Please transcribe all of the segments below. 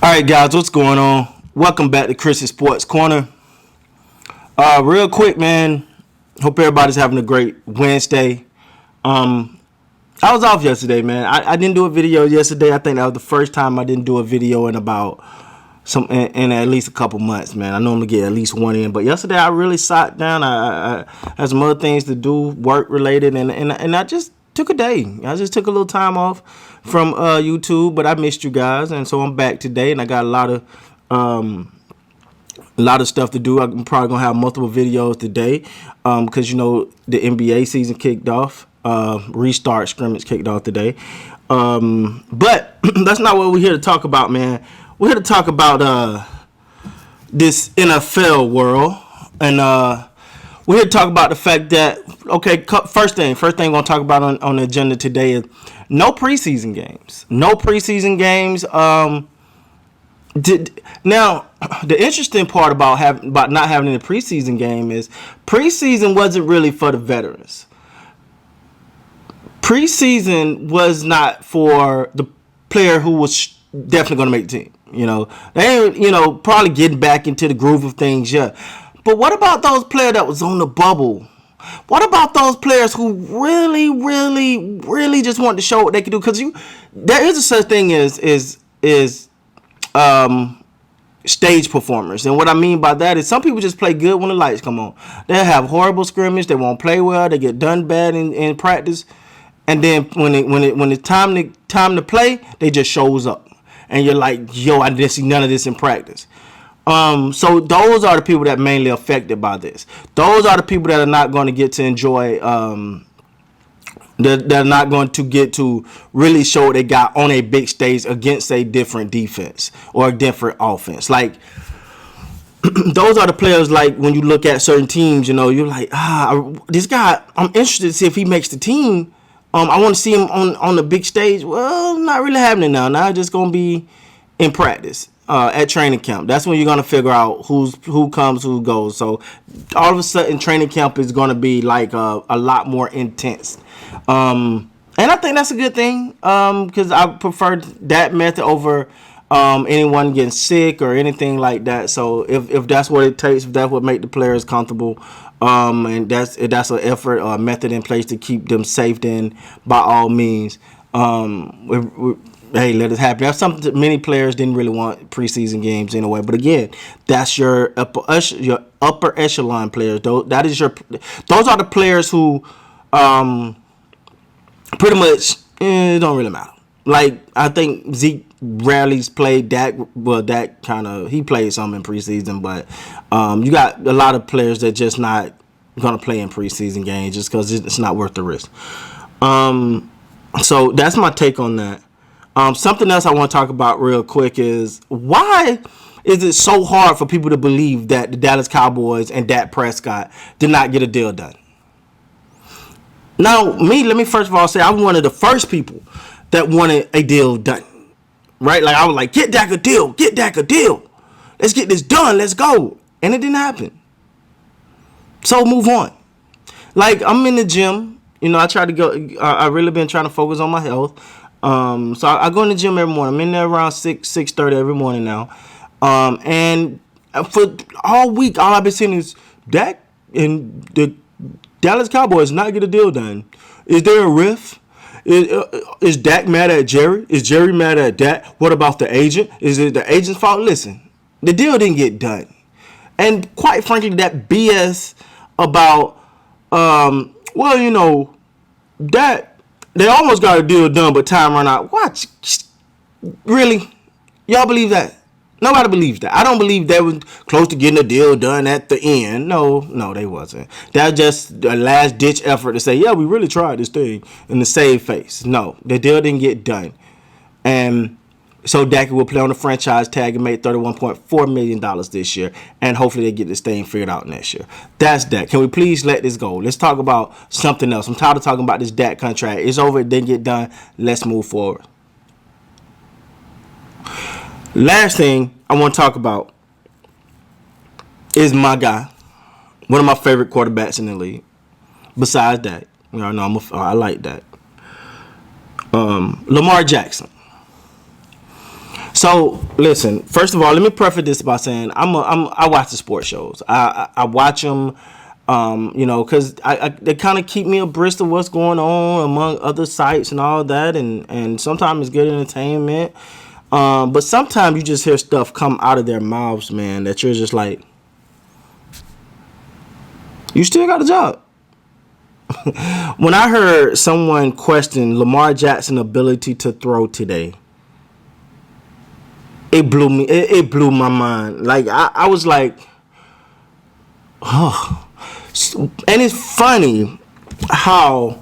All right, guys, what's going on? Welcome back to Chris's Sports Corner. Real quick, man. Hope everybody's having a great Wednesday. I was off yesterday, man. I didn't do a video yesterday. I think that was the first time I didn't do a video in about in at least a couple months, man. I normally get at least one in, but yesterday I really sat down. I had some other things to do, work related, and I just took a day. I just took a little time off from YouTube, but I missed you guys, and so I'm back today, and I got a lot of stuff to do. I'm probably gonna have multiple videos today, because you know the NBA season kicked off. Restart scrimmage kicked off today, but that's not what we're here to talk about, man. We're here to talk about this NFL world, and we're here to talk about the fact that, okay, first thing we're going to talk about on the agenda today is no preseason games. No preseason games. Now, the interesting part about not having a preseason game is preseason wasn't really for the veterans. Preseason was not for the player who was definitely going to make the team. You know, they ain't, probably getting back into the groove of things yet. But what about those players that was on the bubble? What about those players who really just wanted to show what they could do? Because there is a such thing as stage performers, and what I mean by that is some people just play good when the lights come on. They'll have horrible scrimmage. They won't play well. They get done bad in practice, and then when it's time to play, they just shows up, and you're like, yo, I didn't see none of this in practice. So those are the people that are mainly affected by this. Those are the people that are not going to get to enjoy, they're not going to get to really show what they got on a big stage against a different defense or a different offense. Like, those are the players, like, when you look at certain teams, you're like, this guy, I'm interested to see if he makes the team. I want to see him on the big stage. Well, not really happening now. Now it's just going to be in practice. At training camp, that's when you're gonna figure out who comes, who goes. So all of a sudden, training camp is gonna be like a lot more intense, and I think that's a good thing, because I prefer that method over anyone getting sick or anything like that. So if that's what it takes, if that's what make the players comfortable, and that's an effort or a method in place to keep them safe, then by all means, hey, let it happen. That's something that many players didn't really want preseason games anyway. But again, that's your upper echelon players. Those are the players who pretty much it don't really matter. Like, I think Zeke rarely played that. Well, that kind of, he played some in preseason, but you got a lot of players that just not gonna play in preseason games just because it's not worth the risk. So that's my take on that. Something else I want to talk about real quick is, why is it so hard for people to believe that the Dallas Cowboys and Dak Prescott did not get a deal done? Now, let me first of all say, I'm one of the first people that wanted a deal done. Right? Like, I was like, get Dak a deal. Let's get this done. Let's go. And it didn't happen. So move on. Like, I'm in the gym. I try to go. I really been trying to focus on my health. So I go in the gym every morning. I'm in there around 6:30 every morning now. And for all week, all I've been seeing is Dak and the Dallas Cowboys not get a deal done. Is there a rift? Is Dak mad at Jerry? Is Jerry mad at Dak? What about the agent? Is it the agent's fault? Listen, the deal didn't get done. And quite frankly, that BS about, Dak, they almost got a deal done, but time ran out. What? Really? Y'all believe that? Nobody believes that. I don't believe they was close to getting a deal done at the end. No, they wasn't. That was just a last-ditch effort to say, yeah, we really tried this thing, in the save face. No, the deal didn't get done. And so Dak will play on the franchise tag and make $31.4 million this year. And hopefully they get this thing figured out next year. That's Dak. Can we please let this go? Let's talk about something else. I'm tired of talking about this Dak contract. It's over. It didn't get done. Let's move forward. Last thing I want to talk about is my guy. One of my favorite quarterbacks in the league. Besides Dak. I like Dak. Lamar Jackson. So So listen. First of all, let me preface this by saying I watch the sports shows. I watch them, because they kind of keep me abreast of what's going on among other sites and all that, and sometimes it's good entertainment. But sometimes you just hear stuff come out of their mouths, man, that you're just like, you still got a job. When I heard someone question Lamar Jackson's ability to throw today, it blew me. It blew my mind. Like I was like, oh. And it's funny how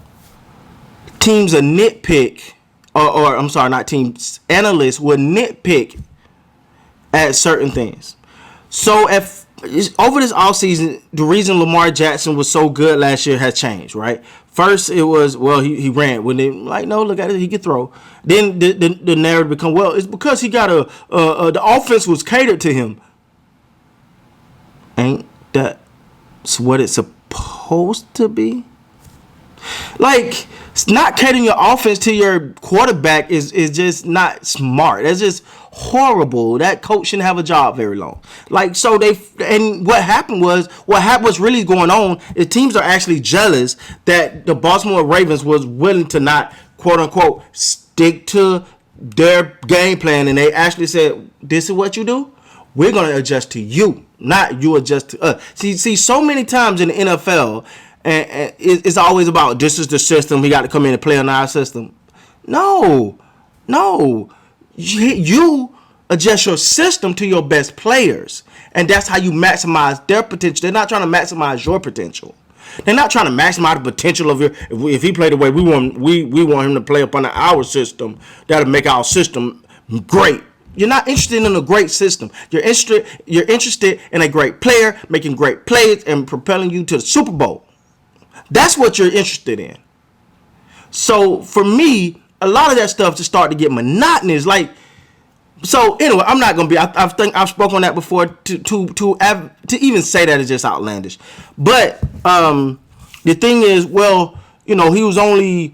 teams are nitpick, or I'm sorry, not teams, analysts will nitpick at certain things. So if over this offseason, the reason Lamar Jackson was so good last year has changed, right? First, it was, well, he ran. When they like, no, look at it, he could throw. Then the narrative become, well, it's because he got the offense was catered to him. Ain't that what it's supposed to be? Like, not catering your offense to your quarterback is just not smart. That's just horrible. That coach shouldn't have a job very long. Like, so what's really going on is teams are actually jealous that the Baltimore Ravens was willing to not, quote unquote, stick to their game plan, and they actually said, this is what you do? We're going to adjust to you, not you adjust to us. See, so many times in the NFL, and it's always about, this is the system, we got to come in and play on our system. No. You adjust your system to your best players, and that's how you maximize their potential. They're not trying to maximize your potential. They're not trying to maximize the potential of if he played the way we want him to play up under our system. That'll make our system great. You're not interested in a great system. You're interested in a great player making great plays and propelling you to the Super Bowl. That's what you're interested in. So for me, a lot of that stuff just started to get monotonous. Like, so anyway, I'm not gonna be. I think I've spoken on that before. To even say that is just outlandish. But the thing is, well, he only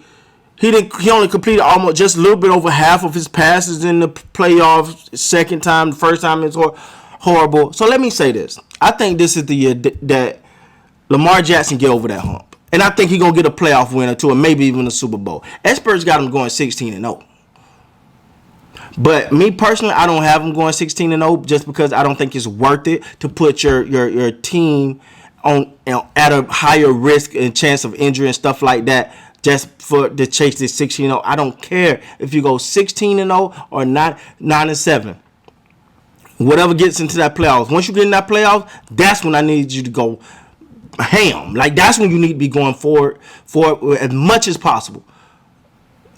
completed almost just a little bit over half of his passes in the playoffs. Second time, the first time it's horrible. So let me say this: I think this is the year that Lamar Jackson get over that hump. And I think he's going to get a playoff win or two, and maybe even a Super Bowl. Experts got him going 16-0. But me personally, I don't have him going 16-0 just because I don't think it's worth it to put your team on at a higher risk and chance of injury and stuff like that just for to chase this 16-0. I don't care if you go 16-0 or not 9-7. Whatever gets into that playoffs. Once you get in that playoff, that's when I need you to go ham. Like, that's when you need to be going for as much as possible.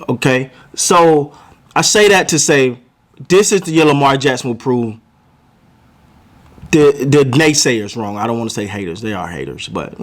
Okay, so I say that to say this is the year Lamar Jackson will prove the naysayers wrong. I don't want to say haters; they are haters, but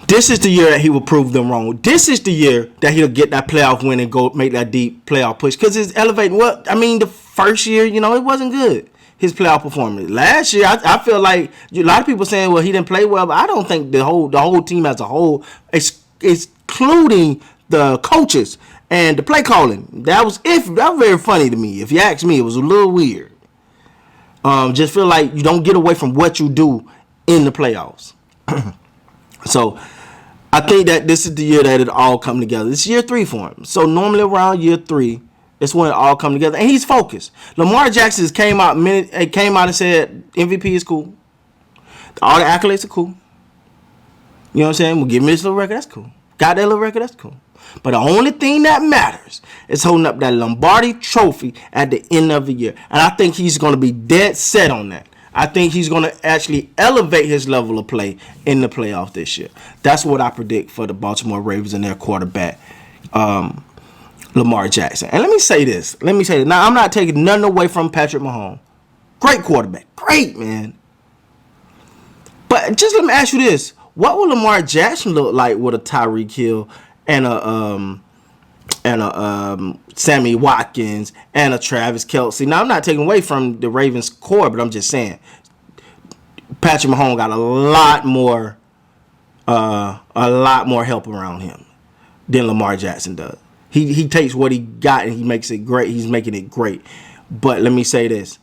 this is the year that he will prove them wrong. This is the year that he'll get that playoff win and go make that deep playoff push, because it's elevating. Well, I mean, the first year, it wasn't good. His playoff performance last year, I feel like a lot of people saying, well, he didn't play well, but I don't think the whole team as a whole, excluding the coaches and the play calling, that was very funny to me. If you ask me, it was a little weird. Just feel like you don't get away from what you do in the playoffs. So I think that this is the year that it all come together. It's year 3 for him. So normally around year 3. It's when it all come together, and he's focused. Lamar Jackson came out and said MVP is cool. All the accolades are cool. You know what I'm saying? We'll give me this little record, that's cool. Got that little record, that's cool. But the only thing that matters is holding up that Lombardi trophy at the end of the year. And I think he's going to be dead set on that. I think he's going to actually elevate his level of play in the playoffs this year. That's what I predict for the Baltimore Ravens and their quarterback, Lamar Jackson. And let me say this. Now, I'm not taking nothing away from Patrick Mahomes. Great quarterback. Great, man. But just let me ask you this. What would Lamar Jackson look like with a Tyreek Hill and a Sammy Watkins and a Travis Kelce? Now, I'm not taking away from the Ravens core, but I'm just saying Patrick Mahomes got a lot more help around him than Lamar Jackson does. He takes what he got and he makes it great. He's making it great. But let me say this.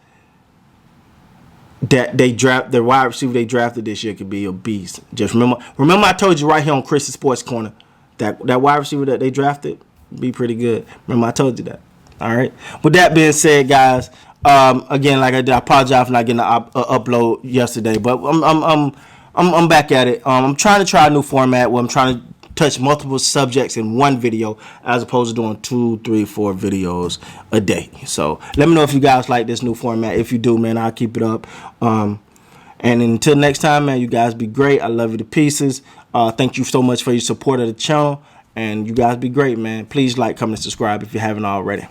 That their wide receiver they drafted this year could be a beast. Just remember I told you right here on Chris's Sports Corner that wide receiver that they drafted be pretty good. Remember I told you that. All right. With that being said, guys, again, like I did, I apologize for not getting an upload yesterday, but I'm back at it. I'm trying to try a new format where I'm trying to touch multiple subjects in one video as opposed to doing 2, 3, 4 videos a day. So let me know if you guys like this new format. If you do, man, I'll keep it up. And until next time, man, you guys be great. I love you to pieces. Thank you so much for your support of the channel. And you guys be great, man. Please like, comment, and subscribe if you haven't already.